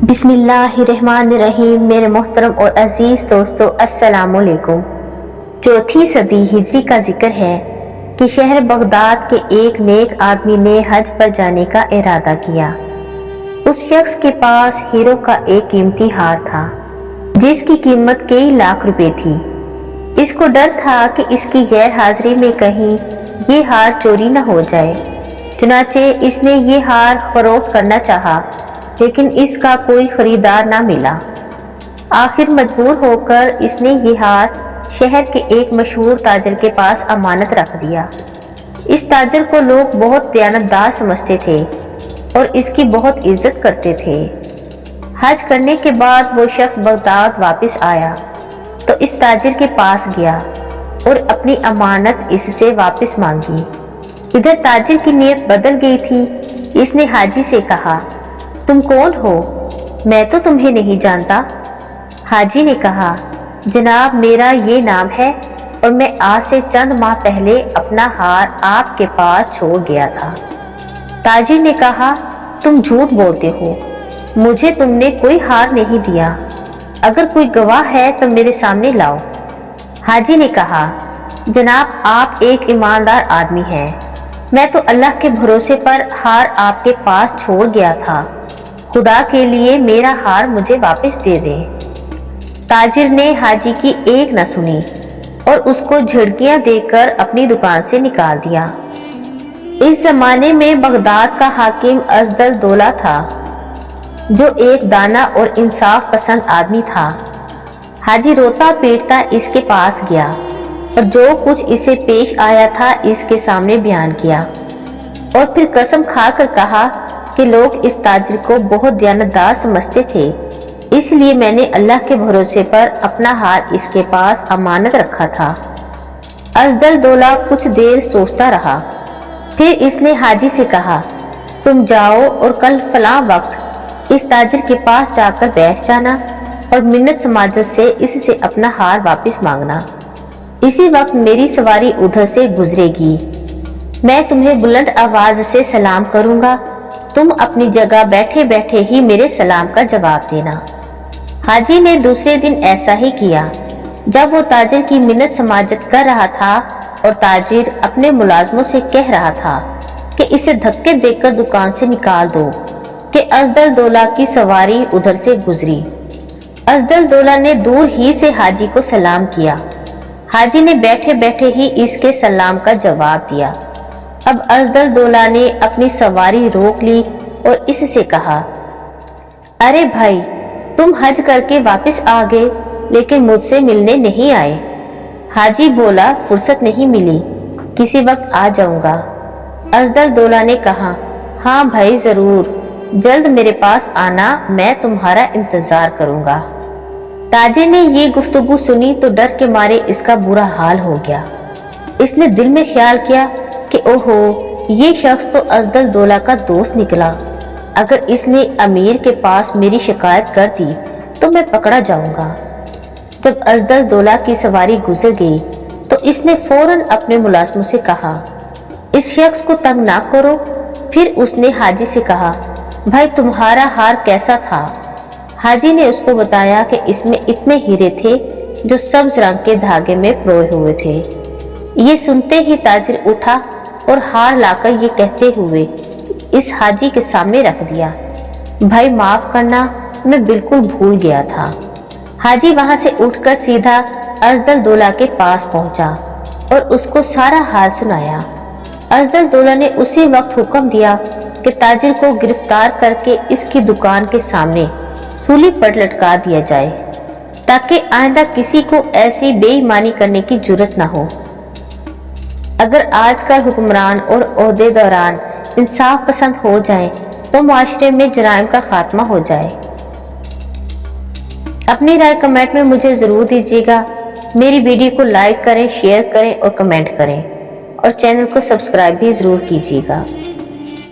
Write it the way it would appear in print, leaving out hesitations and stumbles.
बिस्मिल्लाहिर्रहमानिर्रहीम। मेरे मोहतरम और अजीज दोस्तों, अस्सलाम वालेकुम। चौथी सदी हिजरी का जिक्र है कि शहर बगदाद के एक नेक आदमी ने हज पर जाने का इरादा किया। उस शख्स के पास हीरो का एक कीमती हार था जिसकी कीमत कई लाख रुपए थी। इसको डर था कि इसकी गैर हाजिरी में कहीं ये हार चोरी न हो जाए। चुनाचे इसने ये हार फरोख्त करना चाहा, लेकिन इसका कोई खरीदार ना मिला। आखिर मजबूर होकर इसने ये हार शहर के एक मशहूर ताजर के पास अमानत रख दिया। इस ताजर को लोग बहुत दयानतदार समझते थे और इसकी बहुत इज्जत करते थे। हज करने के बाद वो शख्स बगदाद वापस आया तो इस ताजर के पास गया और अपनी अमानत इससे वापस मांगी। इधर ताजर की नीयत बदल गई थी। इसने हाजी से कहा, तुम कौन हो? मैं तो तुम्हें नहीं जानता। हाजी ने कहा, जनाब मेरा ये नाम है और मैं आज से चंद माह पहले अपना हार आपके पास छोड़ गया था। ताजिर ने कहा, तुम झूठ बोलते हो, मुझे तुमने कोई हार नहीं दिया। अगर कोई गवाह है तो मेरे सामने लाओ। हाजी ने कहा, जनाब आप एक ईमानदार आदमी हैं। मैं तो अल्लाह के भरोसे पर हार आपके पास छोड़ गया था। खुदा के लिए मेरा हार मुझे वापस दे दे। ताजिर ने हाजी की एक न सुनी और उसको झिड़कियां देकर अपनी दुकान से निकाल दिया। इस जमाने में बगदाद का हाकिम अजदल दौला था, जो एक दाना और इंसाफ पसंद आदमी था। हाजी रोता पीटता इसके पास गया और जो कुछ इसे पेश आया था इसके सामने बयान किया और फिर कसम खाकर कहा कि लोग इस ताजिर को बहुत दयानतदार समझते थे, इसलिए मैंने अल्लाह के भरोसे पर अपना हार इसके पास अमानत रखा था। अजदल दौला कुछ देर सोचता रहा, फिर इसने हाजी से कहा, तुम जाओ और कल फलां वक्त इस ताजिर के पास जाकर बैठ जाना और मिन्नत समाजत से इससे अपना हार वापस मांगना। इसी वक्त मेरी सवारी उधर से गुजरेगी। मैं तुम्हें बुलंद आवाज से सलाम करूंगा, तुम अपनी जगह बैठे बैठे ही मेरे सलाम का जवाब देना। हाजी ने दूसरे दिन ऐसा ही किया। जब वो ताजिर की मिन्नत समाजत कर रहा था और ताजिर अपने मुलाजमों से कह रहा था कि इसे धक्के देकर दुकान से निकाल दो, कि अजदल दौला की सवारी उधर से गुजरी। अजदल दौला ने दूर ही से हाजी को सलाम किया। हाजी ने बैठे बैठे ही इसके सलाम का जवाब दिया। अब अजदल दौला ने अपनी सवारी रोक ली और इससे कहा, अरे भाई, तुम हज करके वापस आ गए लेकिन मुझसे मिलने नहीं आए। हाजी बोला, फुर्सत नहीं मिली, किसी वक्त आ जाऊंगा। अजदल दौला ने कहा, हाँ भाई जरूर, जल्द मेरे पास आना, मैं तुम्हारा इंतजार करूंगा। ताजिर ने ये गुफ्तगू सुनी तो डर के मारे इसका बुरा हाल हो गया। इसने दिल में ख्याल किया कि ओहो, ये शख्स तो अजदल दौला का दोस्त निकला। अगर इसने अमीर के पास मेरी शिकायत कर दी तो मैं पकड़ा जाऊंगा। जब अजदल दौला की सवारी गुजर गई तो इसने फौरन अपने मुलाजमों से कहा, इस शख्स को तंग ना करो। फिर उसने हाजी से कहा, भाई तुम्हारा हार कैसा था? हाजी ने उसको बताया कि इसमें इतने हीरे थे जो सब्ज रंग के धागे में पिरोए हुए थे। ये सुनते ही ताजिर उठा और हार लाकर ये कहते हुए इस हाजी के सामने रख दिया, भाई माफ करना, मैं बिल्कुल भूल गया था। हाजी वहां से उठकर सीधा अजदल दौला के पास पहुंचा और उसको सारा हाल सुनाया। अजदल दौला ने उसी वक्त हुक्म दिया कि ताजिर को गिरफ्तार करके इसकी दुकान के सामने सूली पर लटका दिया जाए, ताकि आइंदा किसी को ऐसी बेईमानी करने की जुर्रत न हो। अगर आजकल हुक्मरान और ओहदेदारान इंसाफ पसंद हो जाएं, तो माशरे में जराइम का खात्मा हो जाए। अपनी राय कमेंट में मुझे जरूर दीजिएगा। मेरी वीडियो को लाइक करें, शेयर करें और कमेंट करें और चैनल को सब्सक्राइब भी जरूर कीजिएगा।